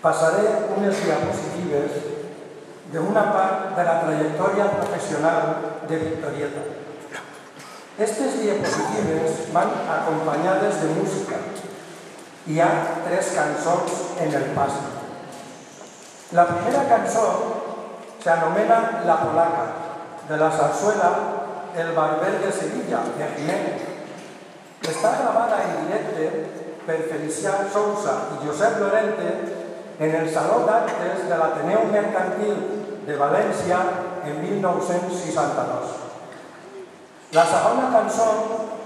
Pasaré unes diapositives d'una part de la trajectòria professional de Victorieta. Aquestes diapositives van acompanyades de música. Hi ha 3 cançons en el pas. La primera cançó s'anomena La Polaca, de la sarsuela El Barber de Sevilla, de Jiménez. Està gravada en directe per Felicià Sousa i Josep Lorente en el Saló d'Actes de l'Ateneu Mercantil de València en 1962. La segona cançó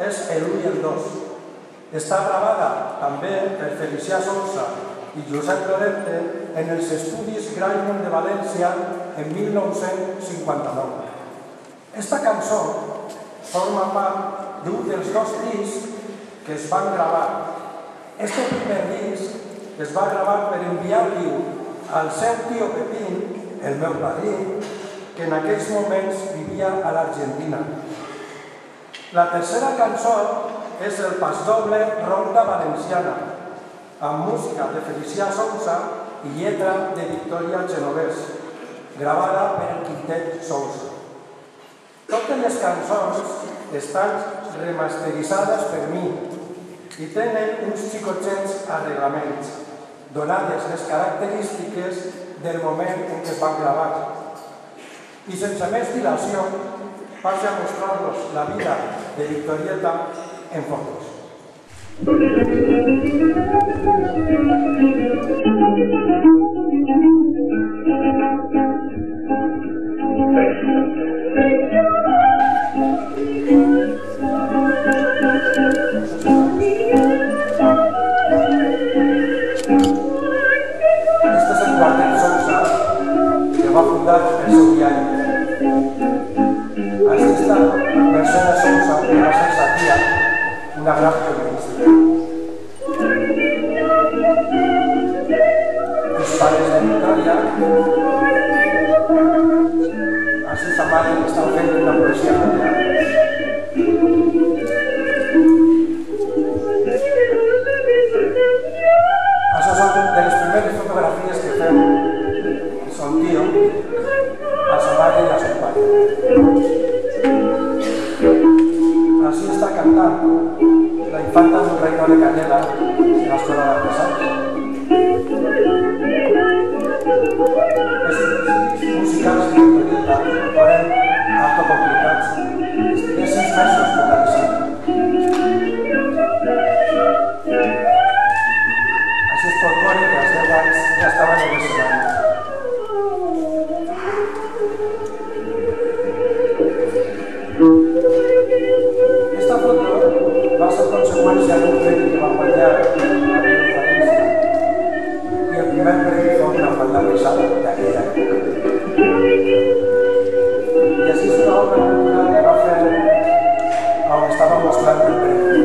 és El 1 i el 2. Està gravada també per Felicià Sousa i Josep Lorente en els Estudis Graimon de València en 1959. Esta cançó forma part d'un dels 2 discs que es van gravar. Este primer disc es va gravar per enviar-li al seu tio Pepín, el meu padrí, que en aquells moments vivia a l'Argentina. La tercera cançó és el pasdoble Ronda Valenciana, amb música de Felicià Sousa i lletra de Victoria Genovés, gravada per el quintet Sousa. Totes les cançons estan remasteritzades per mi i tenen uns xicotets arreglaments, donades les característiques del moment en què es van gravar. I sense més dilació, passo a mostrar-vos la vida de Victorieta en fotos. Va fundar el seu diari. Aquesta Mercedes Sousa, que va ser sa tia, una gran periodista. Els pares de Victoria, així sa mare estava fent una poesia mundial. Això són de les primeres fotografies que fem son tío, a su madre y a su padre. Así está cantando la infanta de un reino de Canela en la escuela de artesanos. Els musicals de Victorieta foren algo complicats. Estigué 6 mesos vocalitzant. Així es pot veure que als 10 anys ja estaven en l'escenari. Esta foto va ser conseqüència d'un premi que va guanyar a València i el primer premi fou una falda pesada d'aquella època. I així és una obra cultural que va fer on estava mostrant el premi.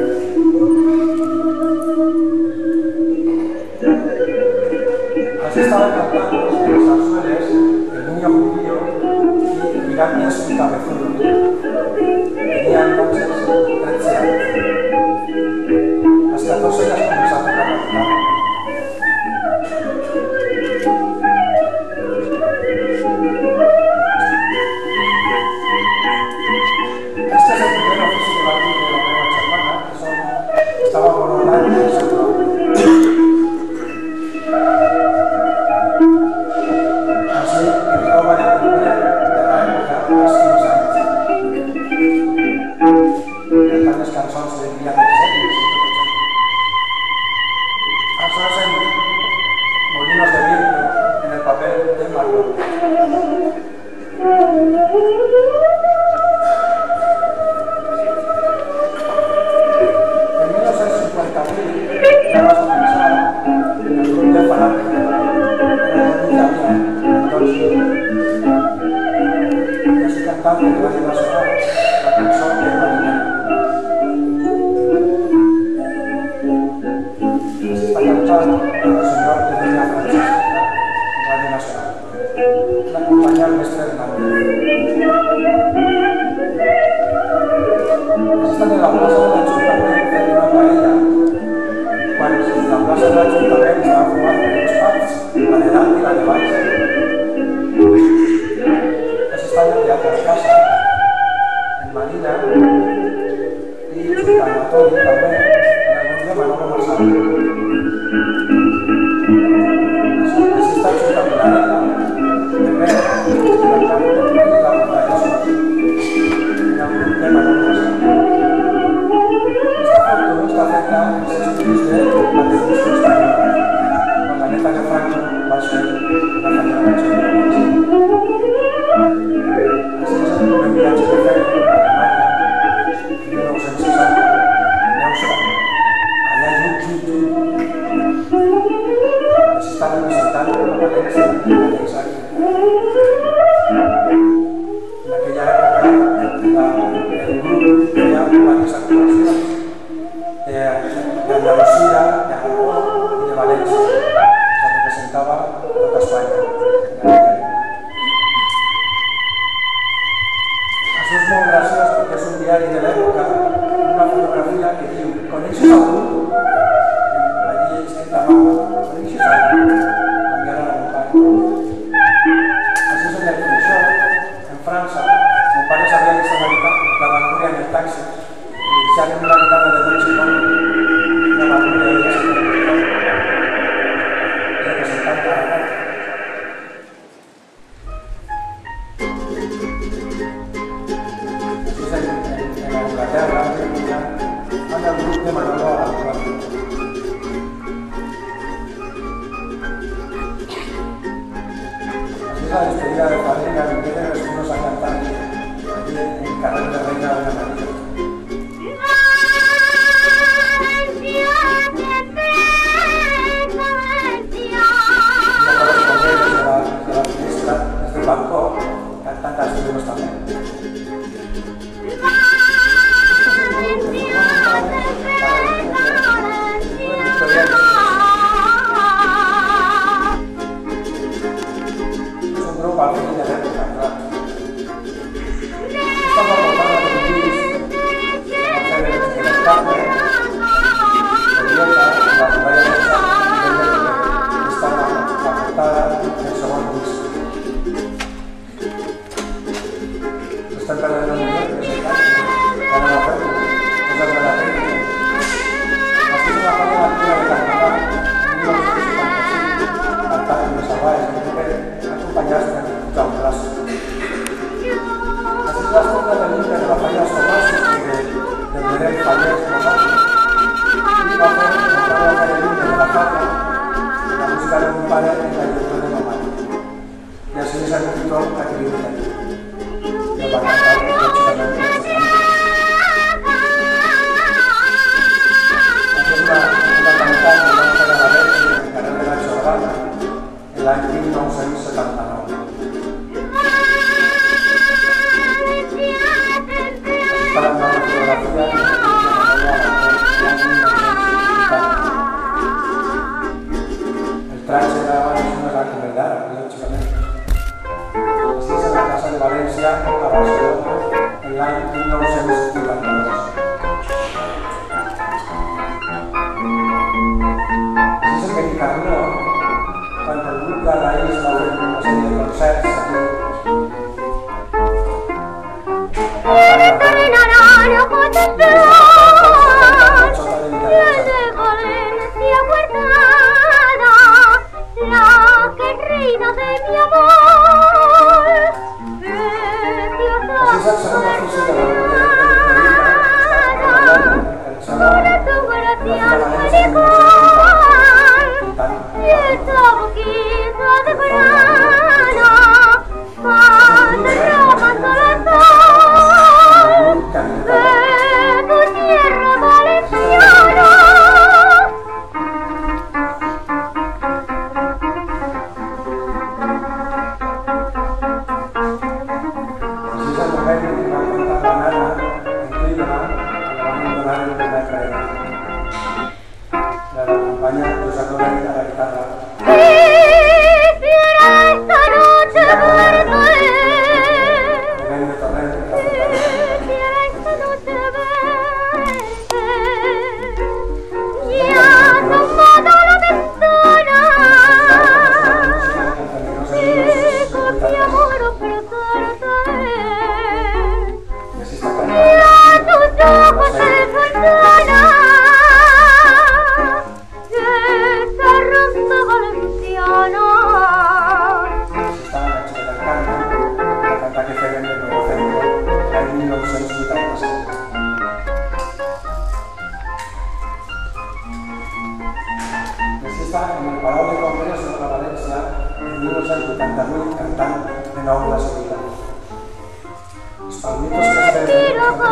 Així estava cantant les sarsueles, el niño judío y Miranda su cabezudo. Tenía entonces 13 años. A las 14 ya comenzó a tocar la guitarra. Este es el primer oficio que va a de la meva germana, que estaba por un año en el centro. Así, el joven de la época, así los años. Cantant les cançons de Via de Sèries i tot això. Això és en Molinos de Vidrio, en el paper de Margot. En 1958 ja vas començar en el grup de Falàrtica, en el grup d'Itàlia, entonces, i així cantant en Radio Nacional la cançó de Marina. Está cantando el señor de Doña Francisca en Radio Nacional. La compañía del Mestre Hernández. Están en la plaza de l'Ajuntament fent una paella. Quan la plaça de l'Ajuntament a fumar en los pubs, la de dalt i la de baix. Has estat al Teatre de Casa, en Marina, i junt amb la Toni també, en el grup de Manolo Marsal. Has estat junt amb la Neta, de Pere, i la Carme, i la Paella, en el grup de Manolo Marsal. Esta feta els estudis de la televisió espanyola, quan la Neta de Franco va ser la fallera major. Així és el primer viatge que feia a Alemanya, en 1960, allà junt. S'està representant la València i la Texària. En aquella època, el grup feia diverses actuacions d'Andalusia, d'Aragó i de València, que representava tota Espanya. Això és molt graciós perquè és un diari de l'època, una fotografia que diu «Coneixes algú?» Allí escrita a mà, «Coneixes algú?» Enviant a mon pare. Això és en el Freixó, en França. Mon pare sabia aquesta la bandura en el taxi i deixaven una guitarra de Dolce Vita, una bandura de Dolce Vita, representant Aragó. Això és en Anglaterra, amb el grup de Manolo Marsal. Així és la despedida de Fadrina, que venen els unos a cantar allí en el carrer de Reina de la Maria. Desde el balcó, cantan canciones también. Es un grupo al fin de l'època, clar. Esta va portar a los vídeos de la Carme, de Vieta, la Muralla de San està la portada del segon disc. Estan parlant de millor representant, que no la fem, coses de la tècnica. Així és una falla d'altura de Carnaval, en 1975, cantant amb les Salvaes de Pere, acompanyats per Jaume Plaça. Així és l'escolta de l'Inca de la falla dels Tomasos i del Medem Fallers de Nosaltres. I va fer la falla de l'Inca de la falla, la música de un pare en la lletra de ma mare. I així és el títol que queria dir. I el va cantar lògicament per els cantos. Això és una cantant que va fer a la Verge en el carrer de la Jordana l'any 1979. Està la nova fotografia de l'any 1980. El traje era abans no era com el d'ara, lògicament. Així és en la Casa de València, a Barcelona, en l'any 1982. Així és el Benicarló, quan el grup de Raïs va fer una sèrie de concerts aquí. Així és el segon ofici de la està en el Palau de Congressos de la València en 1988 cantant de nou la Sevilla. Els palmitos que es veuen...